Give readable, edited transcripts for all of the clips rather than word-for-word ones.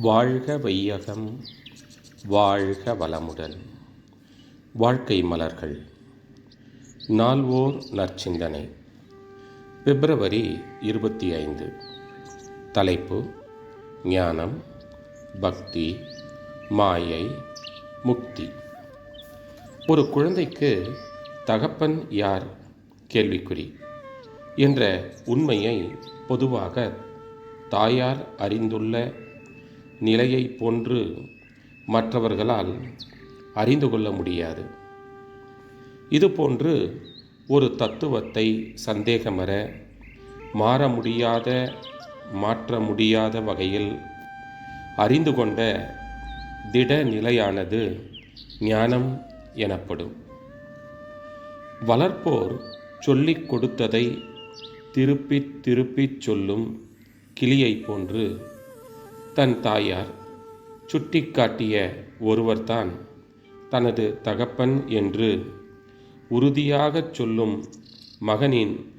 வாழ்க வையகம், வாழ்க வளமுடன். வாழ்க்கை மலர்கள். நால்வோர் நற்சிந்தனை. பிப்ரவரி 25. தலைப்பு: ஞானம், பக்தி, மாயை, முக்தி. ஒரு குழந்தைக்கு தகப்பன் யார் கேள்விக்குறி என்ற உண்மையை பொதுவாக தாயார் அறிந்துள்ள நிலையை போன்று மற்றவர்களால் அறிந்து கொள்ள முடியாது. இதுபோன்று ஒரு தத்துவத்தை சந்தேகமற, மாற்ற முடியாத வகையில் அறிந்து கொண்ட திட நிலையானது ஞானம் எனப்படும். வளர்ப்போர் சொல்லிக் கொடுத்ததை திருப்பிச் சொல்லும் கிளியை போன்று தன் தாயார் சுட்டிக்காட்டிய ஒருவர்தான் தனது தகப்பன் என்று உறுதியாகச் சொல்லும் மகனின்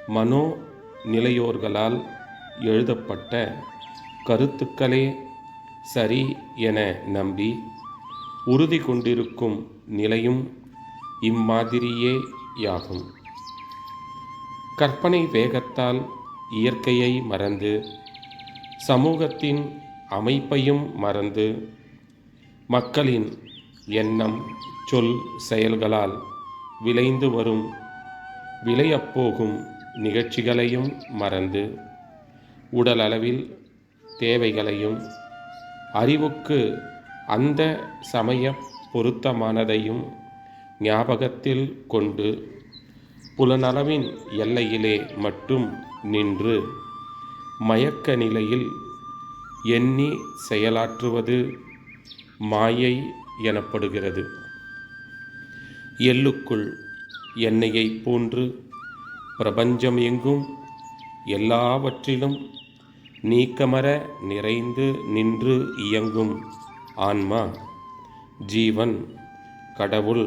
மனோ நிலையோர்களால் எழுதப்பட்ட கருத்துக்களே சரி என நம்பி உறுதி கொண்டிருக்கும் நிலையும் இம்மாதிரியேயாகும். கற்பனை வேகத்தால் இயற்கையை மறந்து, சமூகத்தின் அமைப்பையும் மறந்து, மக்களின் எண்ணம், சொல், செயல்களால் விளைந்து வரும், விளையப்போகும் நிகழ்ச்சிகளையும் மறந்து, உடலளவில் தேவைகளையும், அறிவுக்கு அந்த சமய பொருத்தமானதையும் ஞாபகத்தில் கொண்டு, புலனளவின் எல்லையிலே மட்டும் நின்று மயக்க நிலையில் எண்ணி செயலாற்றுவது மாயை எனப்படுகிறது. எள்ளுக்குள் எண்ணெயைப் போன்று பிரபஞ்சம் எங்கும் எல்லாவற்றிலும் நீக்கமற நிறைந்து நின்று இயங்கும் ஆன்மா, ஜீவன், கடவுள்,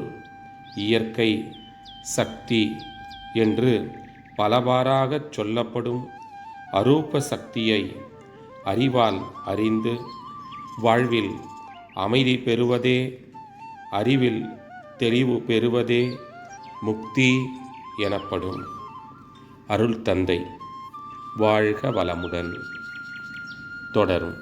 இயற்கை, சக்தி என்று பலவாறாகச் சொல்லப்படும் அரூப சக்தியை அறிவால் அறிந்து வாழ்வில் அமைதி பெறுவதே, அறிவில் தெளிவு பெறுவதே முக்தி எனப்படும். அருள் தந்தை. வாழ்க வளமுடன். தொடரும்.